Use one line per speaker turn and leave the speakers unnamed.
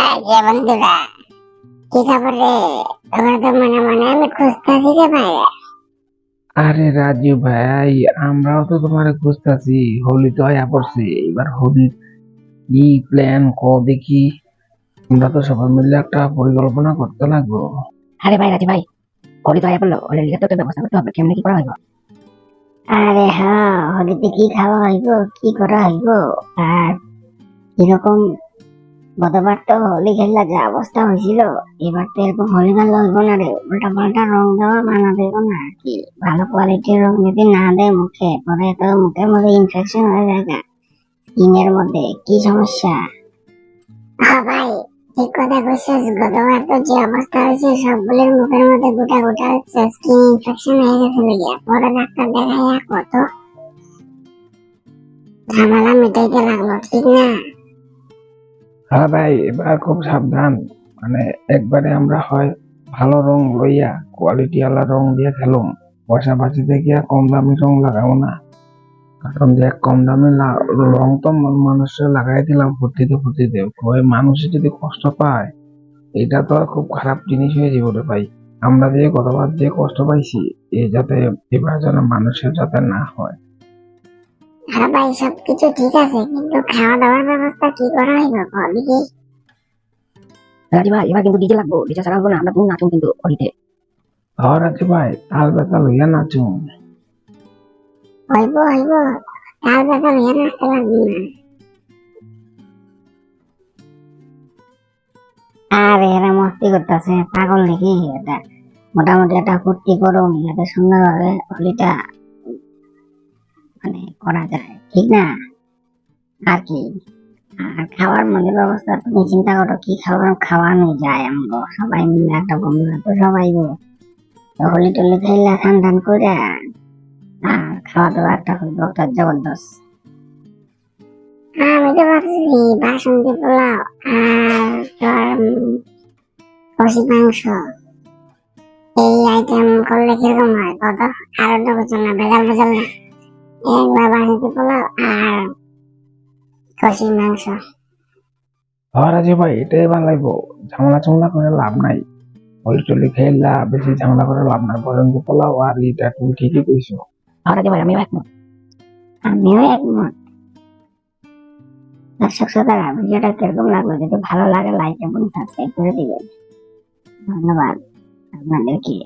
আরে বন্ধুরা, কি খবর রে? তোমরা তো মনে মনে আমি খুঁজতেছি রে ভাই।
আরে রাজু ভাই, আমরাও তো তোমার খুঁজতেছি। হোলি তো আয়া পড়ছে, এবার হোলির কি প্ল্যান দেখি। আমরা তো সবাই মিলে একটা পরিকল্পনা করতে লাগবো।
আরে ভাই রাজু ভাই, হোলি তো আয়া পড়লো, হোলির লিগে তো একটা ব্যবস্থা করতে হবে। কেমনে কি করা হইব?
আরে হ্যাঁ, হোলিতে কি খাওয়া হইব, কি করা হইব, আর কিরকম? গতবার তো হোলি খেললা যা অবস্থা হয়েছিল, এবার তো এরকম হোলি খেললে হইব না রে। উল্টা পাল্টা রং দেওয়া মানা দেব না আর কি। ভালো কোয়ালিটির রং যদি না দেয় মুখে, পরে তো মুখের মধ্যে ইনফেকশন হয়ে যায়, স্কিনের মধ্যে কি সমস্যা। হ্যাঁ ভাই, ঠিক কথা কইছিস। গতবার তো যে অবস্থা হয়েছে, সবগুলোর মুখের মধ্যে গোটা গোটা হচ্ছে, স্কিন ইনফেকশন হয়ে গেছে গিয়া। পরে ডাক্তার দেখাইয়া কত ঝামেলা মিটাইতে লাগলো, ঠিক না?
হ্যাঁ ভাই, এবার খুব সাবধান। মানে একবারে আমরা হয় ভালো রং লইয়া কোয়ালিটি ওয়ালা রং দিয়ে খেলুম, পয়সা বাঁচিতে গিয়া কম দামি রং লাগাবো না। কারণ দেখ, কম দামি রং তো মানুষের লাগাই দিলাম ফুর্তিতে ফুর্তিতে, ওই মানুষে যদি কষ্ট পায়, এটা তো আর খুব খারাপ জিনিস হয়ে যাবে রে ভাই। আমরা যে গতবার যে কষ্ট পাইছি, যাতে এবার যেন মানুষের যাতে না হয়।
হ্যাঁ ভাই, সবকিছু ঠিক আছে, কিন্তু খাওয়া দাওয়ার ব্যবস্থা কি করা হইব বলি কি?
রাজু ভাই, এবার কিন্তু ডিজে লাগবো, ডিজে ছাড়া হবো না। আমরা তুমি নাচুন কিন্তু হোলিতে।
আর আছে ভাই, তাল বেতা লইয়া নাচুম।
হইব হইব, তার ব্যাপার হইয়া নাচতে লাগবে না। আর এরা মস্তি করতেছে, পাগল নাকি এটা? মোটামুটি একটা ফুর্তি করুন, যাতে সুন্দরভাবে হোলিটা মানে করা যায়, ঠিক না? আর কি, আর খাওয়ার মধ্যে ব্যবস্থা তুমি চিন্তা করো, কি খাবার খাওয়ানো যায়। আমগো সবাই মিলে একটা বন্ধুরা তো সবাই গো, তো হোলি টোলি খাইলা খান টান করে, আর খাওয়া দাওয়া একটা হইব একটা জবরদস্ত। আমি তো ভাবছি বাসন্তী পোলাও আর তোর কষি মাংস, এই আইটেম করলে কিরকম হয় কত? আর অন্য কিছু না, ভেজাল ভেজাল না, একবার বাসন্তী পোলাও আর কষি মাংস।
আর আছে ভাই, এটাই ভালো লাগবো। ঝামেলা চামলা করে লাভ নাই। হোলি টোলি খেলা বেশি ঝামেলা করে লাভ নাই, বরঞ্চ পোলাও আর এটা তুমি ঠিকই কইছো।
আর রাজু ভাই, আমিও একমত।
আমিও একমত। দর্শক শ্রোতারা, ভিডিওটা কিরকম লাগলো? যদি ভালো লাগে লাইক এবং সাবস্ক্রাইব করে দিবেন। ধন্যবাদ আপনাদেরকে।